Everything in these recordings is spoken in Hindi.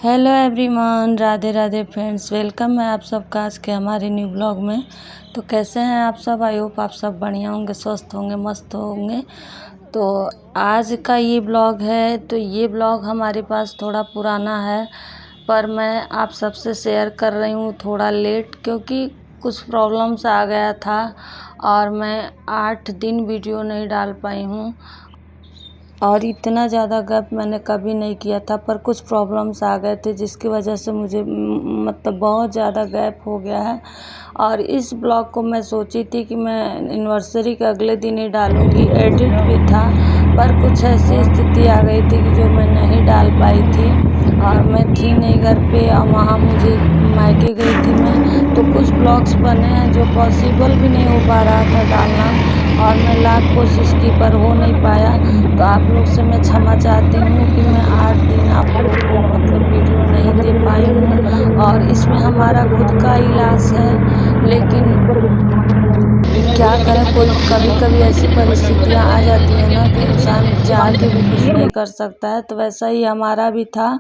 Hello everyone, Radhe Radhe friends. Welcome है आप सबका आज के हमारे न्यू ब्लॉग में। तो कैसे हैं आप सब? आई होप आप सब बढ़िया होंगे, स्वस्थ होंगे, मस्त होंगे। तो आज का ये ब्लॉग है, तो ये ब्लॉग हमारे पास थोड़ा पुराना है, पर मैं आप सबसे शेयर कर रही हूँ थोड़ा लेट, क्योंकि कुछ प्रॉब्लम्स आ गया था और मैं 8 दिन वीडियो नहीं डाल पाई हूँ। और इतना ज़्यादा गैप मैंने कभी नहीं किया था, पर कुछ प्रॉब्लम्स आ गए थे जिसकी वजह से मुझे मतलब बहुत ज़्यादा गैप हो गया है। और इस ब्लॉग को मैं सोची थी कि मैं एनिवर्सरी के अगले दिन ही डालूँगी, एडिट भी था, पर कुछ ऐसी स्थिति आ गई थी कि जो मैं नहीं डाल पाई थी। और मैं थी नहीं घर पे, और वहाँ मुझे मायके गई थी मैं, तो कुछ ब्लॉग्स बने हैं जो पॉसिबल भी नहीं हो पा रहा था डालना, और मैं लाख कोशिश की पर हो नहीं पाया। तो आप लोग से मैं क्षमा चाहती हूँ कि मैं 8 दिन आप लोग को मतलब वीडियो नहीं दे पाई हूँ। और इसमें हमारा खुद का इलाज है, लेकिन क्या करें, कोई कभी कभी ऐसी परिस्थितियाँ आ जाती हैं ना कि इंसान चाह के भी कुछ नहीं कर सकता है। तो वैसा ही हमारा भी था,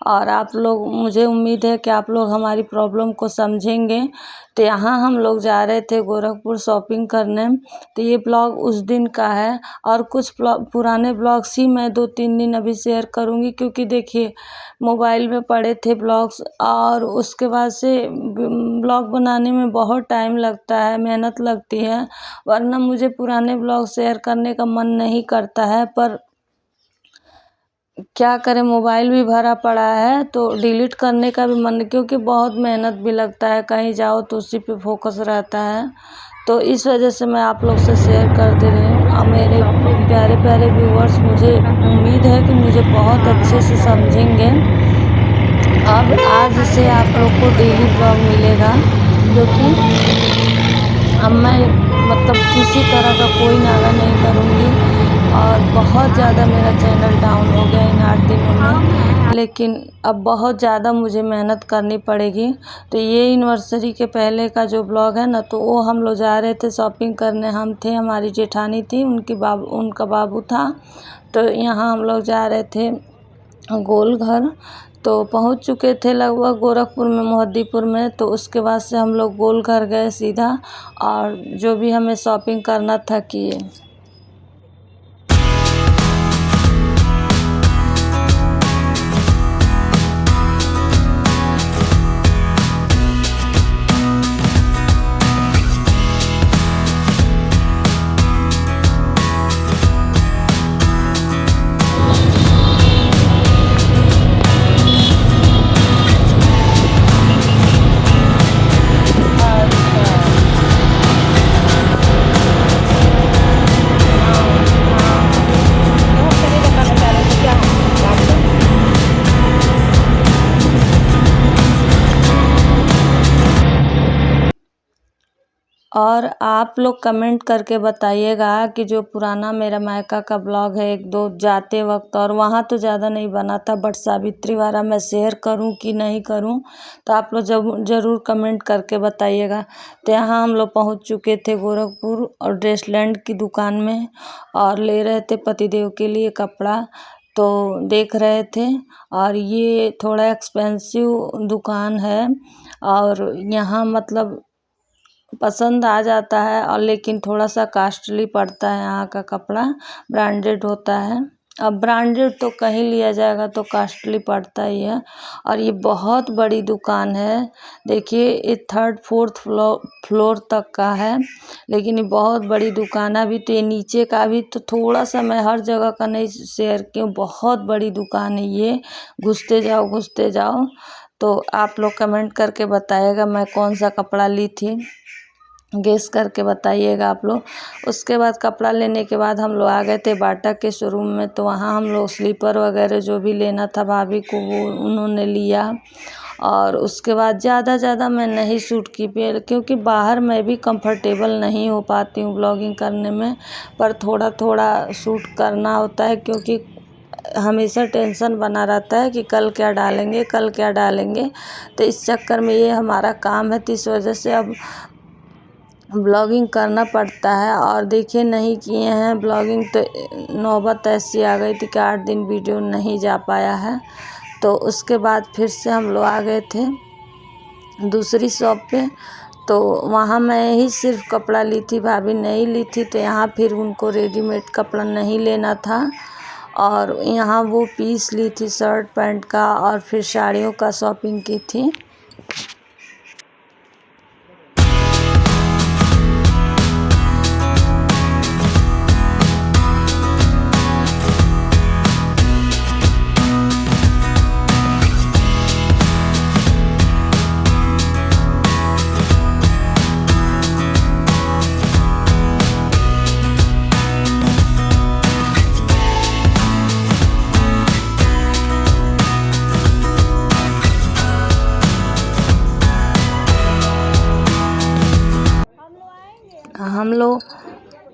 और आप लोग, मुझे उम्मीद है कि आप लोग हमारी प्रॉब्लम को समझेंगे। तो यहाँ हम लोग जा रहे थे गोरखपुर शॉपिंग करने। तो ये ब्लॉग उस दिन का है, और कुछ पुराने ब्लॉग्स ही मैं 2-3 दिन अभी शेयर करूँगी, क्योंकि देखिए मोबाइल में पड़े थे ब्लॉग्स, और उसके बाद से ब्लॉग बनाने में बहुत टाइम लगता है, मेहनत लगती है, वरना मुझे पुराने ब्लॉग शेयर करने का मन नहीं करता है। पर क्या करें, मोबाइल भी भरा पड़ा है तो डिलीट करने का भी मन, क्योंकि बहुत मेहनत भी लगता है, कहीं जाओ तो उसी पे फोकस रहता है। तो इस वजह से मैं आप लोग से शेयर कर दे रही हूँ। और मेरे प्यारे प्यारे व्यूअर्स, मुझे उम्मीद है कि मुझे बहुत अच्छे से समझेंगे। अब आज से आप लोग को डेली ब्लॉग मिलेगा, क्योंकि अब मैं मतलब किसी तरह का कोई नागा नहीं करूँगी। और बहुत ज़्यादा मेरा चैनल डाउन हो गया इन 8 दिनों में, लेकिन अब बहुत ज़्यादा मुझे मेहनत करनी पड़ेगी। तो ये एनिवर्सरी के पहले का जो ब्लॉग है ना, तो वो हम लोग जा रहे थे शॉपिंग करने। हम थे, हमारी जेठानी थी, उनका बाबू था। तो यहाँ हम लोग जा रहे थे गोलघर। तो पहुंच चुके थे लगभग गोरखपुर में, मोहद्दीपुर में। तो उसके बाद से हम लोग गोलघर गए सीधा, और जो भी हमें शॉपिंग करना था किए। और आप लोग कमेंट करके बताइएगा कि जो पुराना मेरा मायका का ब्लॉग है, 1-2 जाते वक्त, और वहाँ तो ज़्यादा नहीं बना था, बट सावित्री वाला मैं शेयर करूँ कि नहीं करूँ, तो आप लोग ज़रूर कमेंट करके बताइएगा। तो यहाँ हम लोग पहुँच चुके थे गोरखपुर, और ड्रेसलैंड की दुकान में, और ले रहे थे पतिदेव के लिए कपड़ा। तो देख रहे थे, और ये थोड़ा एक्सपेंसिव दुकान है, और यहाँ मतलब पसंद आ जाता है, और लेकिन थोड़ा सा कॉस्टली पड़ता है। यहाँ का कपड़ा ब्रांडेड होता है, अब ब्रांडेड तो कहीं लिया जाएगा तो कॉस्टली पड़ता ही है। और ये बहुत बड़ी दुकान है, देखिए ये 3rd-4th फ्लोर तक का है, लेकिन ये बहुत बड़ी दुकान है। अभी तो ये नीचे का भी, तो थोड़ा सा मैं हर जगह का नहीं शेयर की हूँ, बहुत बड़ी दुकान है ये, घुसते जाओ घुसते जाओ। तो आप लोग कमेंट करके बताइएगा मैं कौन सा कपड़ा ली थी, गेस करके बताइएगा आप लोग। उसके बाद कपड़ा लेने के बाद हम लोग आ गए थे बाटा के शोरूम में। तो वहाँ हम लोग स्लीपर वगैरह जो भी लेना था भाभी को, वो उन्होंने लिया। और उसके बाद ज़्यादा मैं नहीं शूट की, क्योंकि बाहर मैं भी कंफर्टेबल नहीं हो पाती हूँ ब्लॉगिंग करने में, पर थोड़ा थोड़ा शूट करना होता है, क्योंकि हमेशा टेंशन बना रहता है कि कल क्या डालेंगे, कल क्या डालेंगे। तो इस चक्कर में ये हमारा काम है, तो इस वजह से अब ब्लॉगिंग करना पड़ता है। और देखिए नहीं किए हैं ब्लॉगिंग, तो नौबत ऐसी आ गई थी कि 8 दिन वीडियो नहीं जा पाया है। तो उसके बाद फिर से हम लोग आ गए थे दूसरी शॉप पे। तो वहाँ मैं ही सिर्फ कपड़ा ली थी, भाभी नहीं ली थी। तो यहाँ फिर उनको रेडीमेड कपड़ा नहीं लेना था और यहाँ वो पीस ली थी शर्ट पैंट का और फिर साड़ियों का शॉपिंग की थी। हम लोग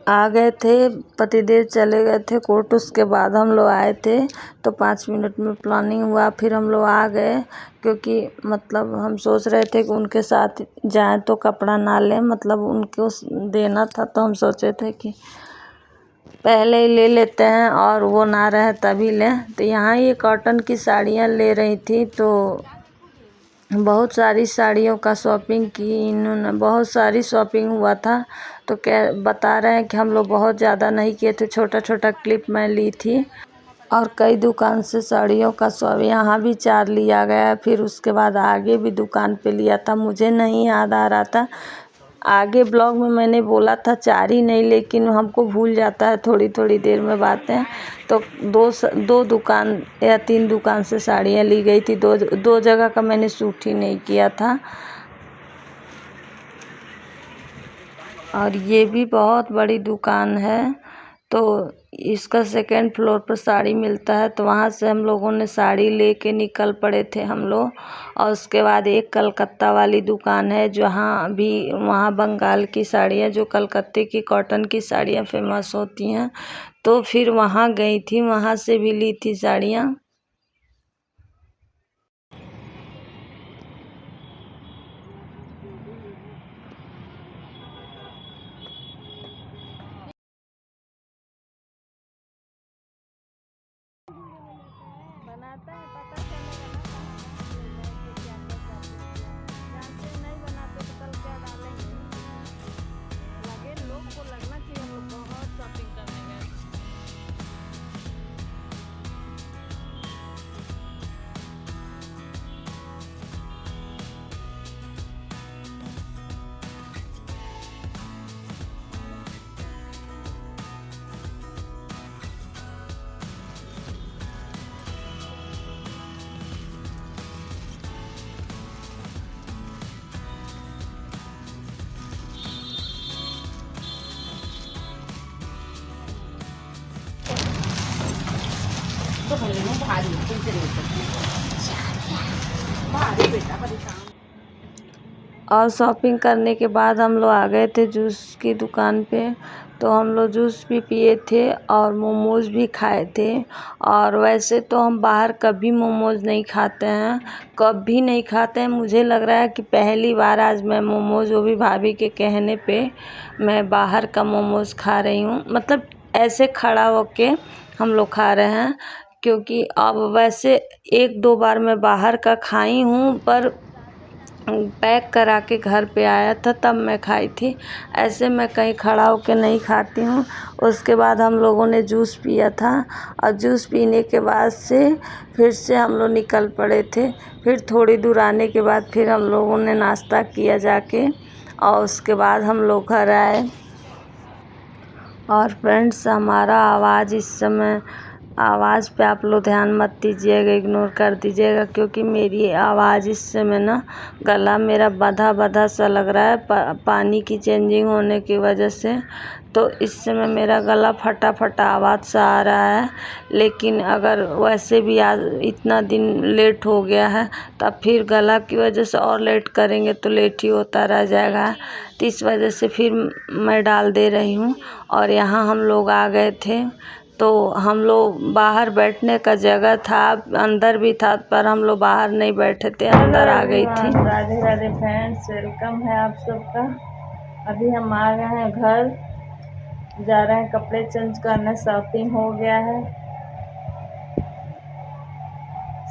आ गए थे, पतिदेव चले गए थे कोर्ट। उसके बाद हम लोग आए थे तो 5 मिनट में प्लानिंग हुआ, फिर हम लोग आ गए। क्योंकि मतलब हम सोच रहे थे कि उनके साथ जाएं तो कपड़ा ना लें, मतलब उनको देना था। तो हम सोचे थे कि पहले ही ले लेते हैं और वो ना रहे तभी लें। तो यहाँ ये कॉटन की साड़ियाँ ले रही थी, तो बहुत सारी साड़ियों का शॉपिंग की इन्होंने, बहुत सारी शॉपिंग हुआ था। तो क्या बता रहे हैं कि हम लोग बहुत ज़्यादा नहीं किए थे, छोटा छोटा क्लिप मैं ली थी। और कई दुकान से साड़ियों का सब यहाँ भी 4 लिया गया, फिर उसके बाद आगे भी दुकान पे लिया था। मुझे नहीं याद आ रहा था, आगे ब्लॉग में मैंने बोला था 4 ही नहीं, लेकिन हमको भूल जाता है थोड़ी थोड़ी देर में बातें। तो दो दुकान या 3 दुकान से साड़ियाँ ली गई थी, दो जगह का मैंने शूट ही नहीं किया था। और ये भी बहुत बड़ी दुकान है, तो इसका 2nd फ्लोर पर साड़ी मिलता है। तो वहाँ से हम लोगों ने साड़ी लेके निकल पड़े थे हम लोग। और उसके बाद एक कलकत्ता वाली दुकान है जहाँ भी, वहाँ बंगाल की साड़ियाँ, जो कलकत्ते की कॉटन की साड़ियाँ फेमस होती हैं, तो फिर वहाँ गई थी, वहाँ से भी ली थी साड़ियाँ। बनाता है, पता चलेगा ना कहाँ ले जाएंगे, क्या क्या शॉपिंग किया। जानते नहीं बनाते तो कल क्या डालेंगे। लगे लोग को लगना चाहिए हम लोग बहुत शॉपिंग करने गए। और शॉपिंग करने के बाद हम लोग आ गए थे जूस की दुकान पे। तो हम लोग जूस भी पिए थे और मोमोज़ भी खाए थे। और वैसे तो हम बाहर कभी मोमोज़ नहीं खाते हैं, कभी नहीं खाते हैं। मुझे लग रहा है कि पहली बार आज मैं मोमोज़, वो भी भाभी के कहने पे, मैं बाहर का मोमोज़ खा रही हूँ। मतलब ऐसे खड़ा होके हम लोग खा रहे हैं, क्योंकि अब वैसे 1-2 बार मैं बाहर का खाई हूँ, पर पैक करा के घर पे आया था तब मैं खाई थी। ऐसे मैं कहीं खड़ा होके नहीं खाती हूँ। उसके बाद हम लोगों ने जूस पिया था और जूस पीने के बाद से फिर से हम लोग निकल पड़े थे। फिर थोड़ी दूर आने के बाद फिर हम लोगों ने नाश्ता किया जाके, और उसके बाद हम लोग घर आए। और फ्रेंड्स, हमारा आवाज़ इस समय, आवाज़ पे आप लोग ध्यान मत दीजिएगा, इग्नोर कर दीजिएगा, क्योंकि मेरी आवाज़ इस समय ना, गला मेरा बंधा बंधा सा लग रहा है पानी की चेंजिंग होने की वजह से। तो इस समय मेरा गला फटा फटा आवाज़ सा आ रहा है। लेकिन अगर वैसे भी आज इतना दिन लेट हो गया है, तब फिर गला की वजह से और लेट करेंगे तो लेट ही होता रह जाएगा। तो इस वजह से फिर मैं डाल दे रही हूँ। और यहाँ हम लोग आ गए थे, तो हम लोग बाहर बैठने का जगह था, अंदर भी था, पर हम लोग बाहर नहीं बैठे थे, अंदर आ गई थी। राधे राधे फ्रेंड्स, वेलकम है आप सबका। अभी हम आ गए हैं घर, जा रहे हैं कपड़े चेंज करने। शॉपिंग हो गया है,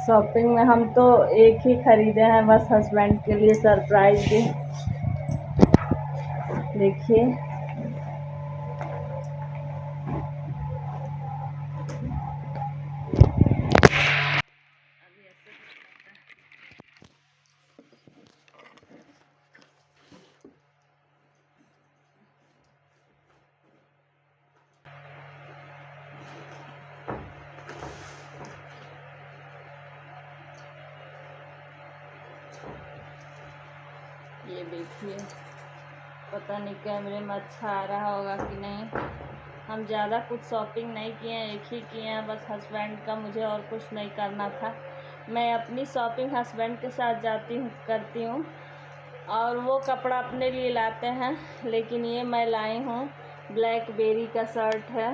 शॉपिंग में हम तो एक ही खरीदे हैं बस, हस्बैंड के लिए सरप्राइज गिफ्ट। देखिए ये देखिए, पता नहीं कैमरे में अच्छा आ रहा होगा कि नहीं। हम ज़्यादा कुछ शॉपिंग नहीं किए हैं, एक ही किए हैं बस हस्बैंड का, मुझे और कुछ नहीं करना था। मैं अपनी शॉपिंग हस्बैंड के साथ जाती हूँ, करती हूँ, और वो कपड़ा अपने लिए लाते हैं। लेकिन ये मैं लाई हूँ, ब्लैकबेरी का शर्ट है,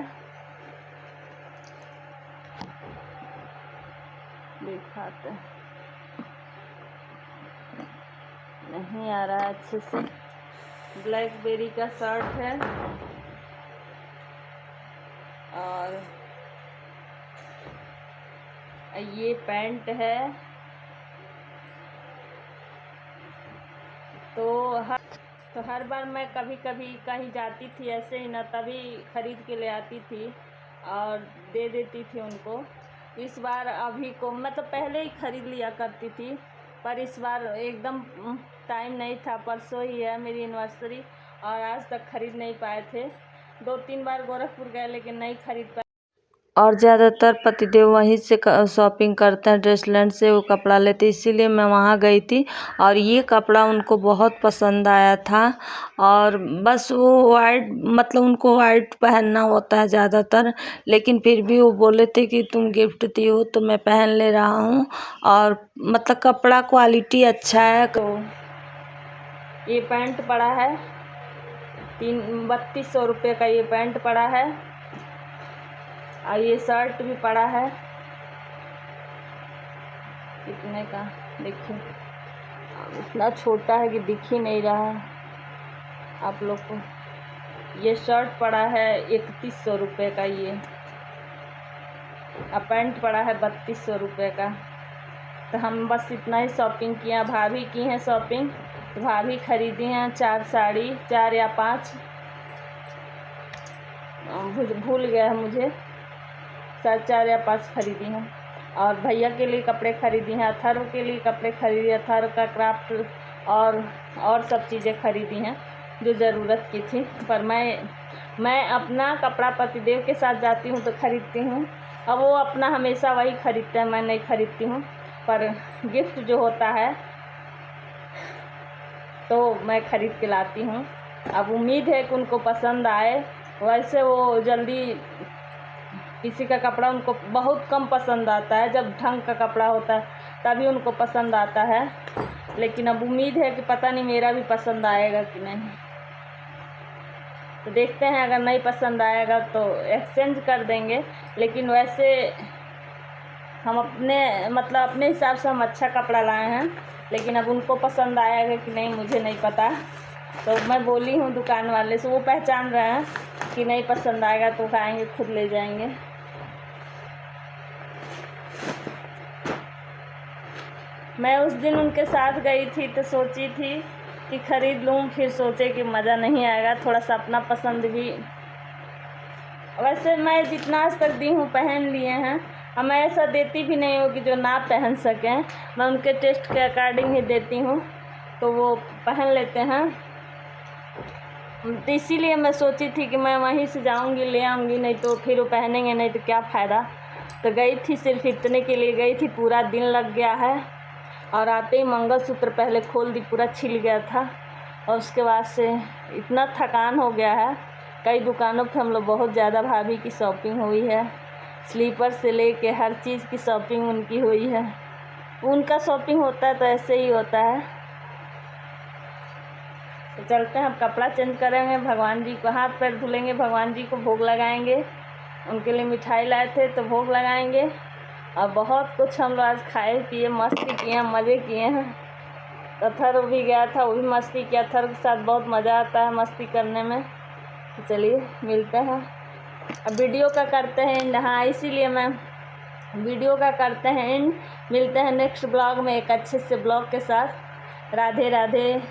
दिखाते हैं, नहीं आ रहा है अच्छे से। ब्लैकबेरी का शर्ट है और ये पैंट है। तो हर बार मैं कभी कभी कहीं जाती थी ऐसे ही ना, तभी ख़रीद के ले आती थी और दे देती थी उनको। इस बार अभी को मतलब पहले ही ख़रीद लिया करती थी, पर इस बार एकदम टाइम नहीं था। परसों ही है मेरी एनिवर्सरी और आज तक ख़रीद नहीं पाए थे। 2-3 बार गोरखपुर गए लेकिन नहीं ख़रीद पाए। और ज़्यादातर पतिदेव वहीं से शॉपिंग करते हैं, ड्रेसलैंड से वो कपड़ा लेते, इसीलिए मैं वहाँ गई थी और ये कपड़ा उनको बहुत पसंद आया था। और बस वो वाइट, मतलब उनको वाइट पहनना होता है ज़्यादातर, लेकिन फिर भी वो बोले थे कि तुम गिफ्ट दी हो तो मैं पहन ले रहा हूँ। और मतलब कपड़ा क्वालिटी अच्छा है। तो ये पैंट पड़ा है 3200 रुपये का, ये पैंट पड़ा है और ये शर्ट भी पड़ा है कितने का देखिए, इतना छोटा है कि दिख ही नहीं रहा आप लोग को। ये शर्ट पड़ा है 3100 रुपये का, ये और पैंट पड़ा है 3200 रुपये का। तो हम बस इतना ही शॉपिंग किया। भाभी की हैं शॉपिंग, तो भाभी खरीदी हैं 4 साड़ी, 4 या 5, भूल गया है मुझे, 4 या 5 खरीदी हैं। और भैया के लिए कपड़े खरीदी हैं, अथर्व के लिए कपड़े खरीदी, अथर्व का क्राफ्ट और सब चीज़ें खरीदी हैं जो ज़रूरत की थी। पर मैं अपना कपड़ा पतिदेव के साथ जाती हूँ तो खरीदती हूँ, अब वो अपना हमेशा वही खरीदते हैं, मैं नहीं खरीदती हूँ। पर गिफ्ट जो होता है तो मैं खरीद के लाती हूँ। अब उम्मीद है कि उनको पसंद आए। वैसे वो जल्दी किसी का कपड़ा उनको बहुत कम पसंद आता है, जब ढंग का कपड़ा होता है तभी उनको पसंद आता है। लेकिन अब उम्मीद है कि पता नहीं मेरा भी पसंद आएगा कि नहीं, तो देखते हैं। अगर नहीं पसंद आएगा तो एक्सचेंज कर देंगे। लेकिन वैसे हम अपने हिसाब से हम अच्छा कपड़ा लाए हैं, लेकिन अब उनको पसंद आएगा कि नहीं मुझे नहीं पता। तो मैं बोली हूँ दुकान वाले से, वो पहचान रहे हैं कि नहीं पसंद आएगा तो आएंगे खुद ले जाएंगे। मैं उस दिन उनके साथ गई थी तो सोची थी कि ख़रीद लूँ, फिर सोचे कि मज़ा नहीं आएगा, थोड़ा सा अपना पसंद भी। वैसे मैं जितना आज तक दी हूँ पहन लिए हैं, और मैं ऐसा देती भी नहीं हूँ कि जो ना पहन सकें, मैं उनके टेस्ट के अकॉर्डिंग ही देती हूँ, तो वो पहन लेते हैं। तो इसीलिए मैं सोची थी कि मैं वहीं से जाऊँगी ले आऊँगी, नहीं तो फिर वो पहनेंगे नहीं तो क्या फ़ायदा। तो गई थी, सिर्फ इतने के लिए गई थी, पूरा दिन लग गया है। और आते ही मंगलसूत्र पहले खोल दी, पूरा छिल गया था, और उसके बाद से इतना थकान हो गया है। कई दुकानों पे हम लोग बहुत ज़्यादा भाभी की शॉपिंग हुई है, स्लीपर से लेके हर चीज़ की शॉपिंग उनकी हुई है। उनका शॉपिंग होता है तो ऐसे ही होता है। तो चलते हैं, अब कपड़ा चेंज करेंगे, भगवान जी को हाथ पैर धुलेंगे, भगवान जी को भोग लगाएंगे। उनके लिए मिठाई लाए थे तो भोग लगाएंगे। और बहुत कुछ हम लोग आज खाए पिए, मस्ती किए, मज़े किए हैं। अथर्व भी गया था, वो भी मस्ती किया। अथर्व के साथ बहुत मज़ा आता है मस्ती करने में। तो चलिए मिलते हैं, अब वीडियो का करते हैं। हाँ, इसीलिए मैं वीडियो का करते हैं एंड। मिलते हैं नेक्स्ट ब्लॉग में एक अच्छे से ब्लॉग के साथ। राधे राधे।